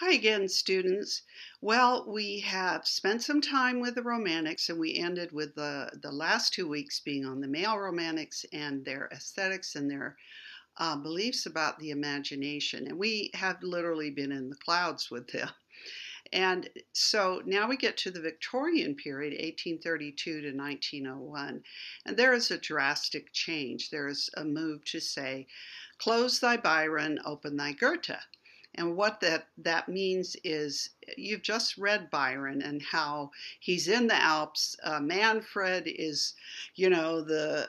Hi again, students. Well, we have spent some time with the Romantics, and we ended with the last 2 weeks being on the male Romantics and their aesthetics and their beliefs about the imagination. And we have literally been in the clouds with them. And so now we get to the Victorian period, 1832 to 1901, and there is a drastic change. There is a move to say, close thy Byron, open thy Goethe. And what that means is you've just read Byron and how he's in the Alps. Manfred is, the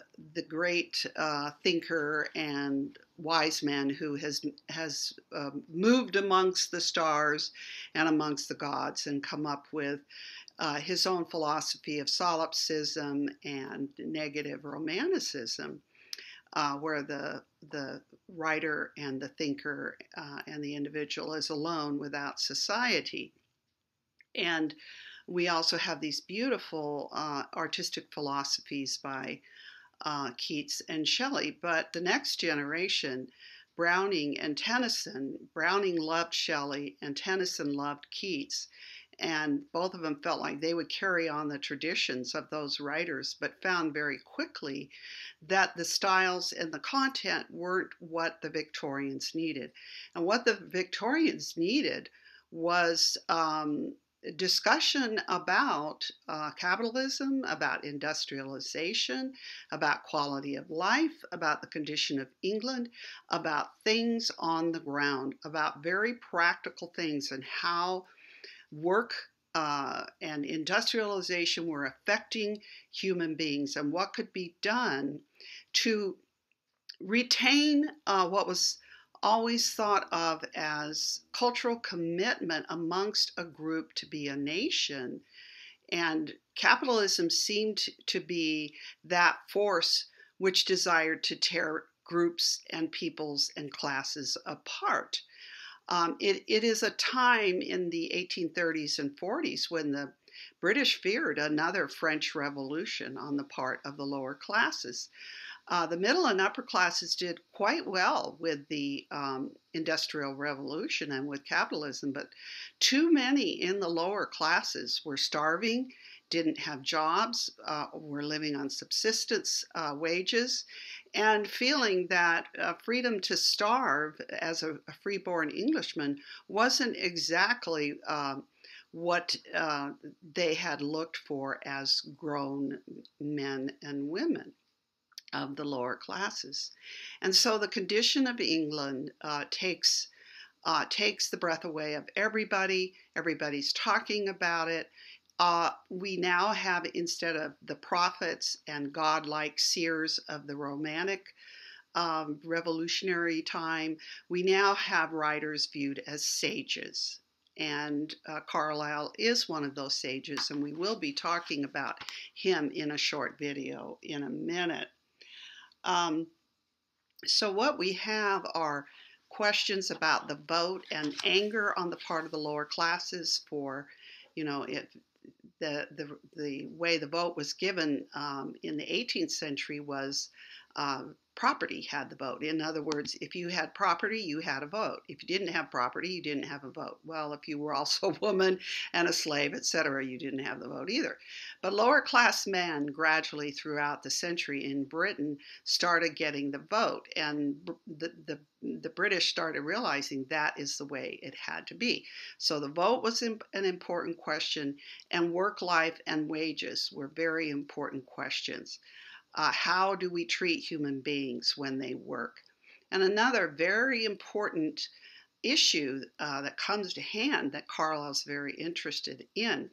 great thinker and wise man who has moved amongst the stars and amongst the gods and come up with his own philosophy of solipsism and negative romanticism, where the writer and the thinker and the individual is alone without society. And we also have these beautiful artistic philosophies by Keats and Shelley. But the next generation, Browning and Tennyson, Browning loved Shelley and Tennyson loved Keats. And both of them felt like they would carry on the traditions of those writers, but found very quickly that the styles and the content weren't what the Victorians needed. And what the Victorians needed was discussion about capitalism, about industrialization, about quality of life, about the condition of England, about things on the ground, about very practical things and how work and industrialization were affecting human beings and what could be done to retain what was always thought of as cultural commitment amongst a group to be a nation. And capitalism seemed to be that force which desired to tear groups and peoples and classes apart. It is a time in the 1830s and 40s when the British feared another French Revolution on the part of the lower classes. The middle and upper classes did quite well with the Industrial Revolution and with capitalism, but too many in the lower classes were starving, didn't have jobs, were living on subsistence wages, and feeling that freedom to starve as a freeborn Englishman wasn't exactly what they had looked for as grown men and women of the lower classes. And so the condition of England takes the breath away of everybody. Everybody's talking about it. We now have, instead of the prophets and godlike seers of the Romantic revolutionary time, we now have writers viewed as sages. And Carlyle is one of those sages, and we will be talking about him in a short video in a minute. So what we have are questions about the vote and anger on the part of the lower classes for, the way the vote was given in the 18th century was property had the vote. In other words, if you had property, you had a vote. If you didn't have property, you didn't have a vote. Well, if you were also a woman and a slave, etc., you didn't have the vote either. But lower class men gradually throughout the century in Britain started getting the vote, and the British started realizing that is the way it had to be. So the vote was an important question, and work life and wages were very important questions. How do we treat human beings when they work? And another very important issue that comes to hand that Carlyle's very interested in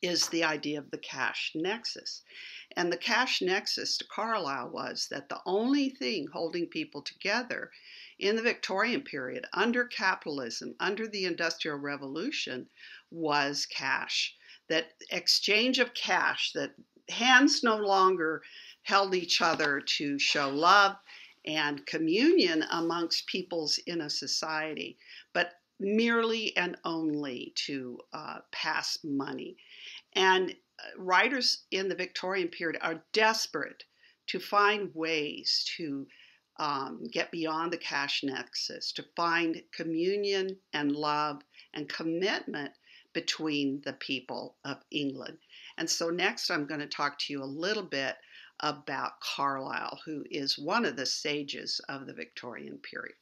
is the idea of the cash nexus. And the cash nexus to Carlyle was that the only thing holding people together in the Victorian period, under capitalism, under the Industrial Revolution, was cash. That exchange of cash, that hands no longer held each other to show love and communion amongst peoples in a society, but merely and only to pass money. And writers in the Victorian period are desperate to find ways to get beyond the caste nexus, to find communion and love and commitment between the people of England. And so next I'm going to talk to you a little bit about Carlyle, who is one of the sages of the Victorian period.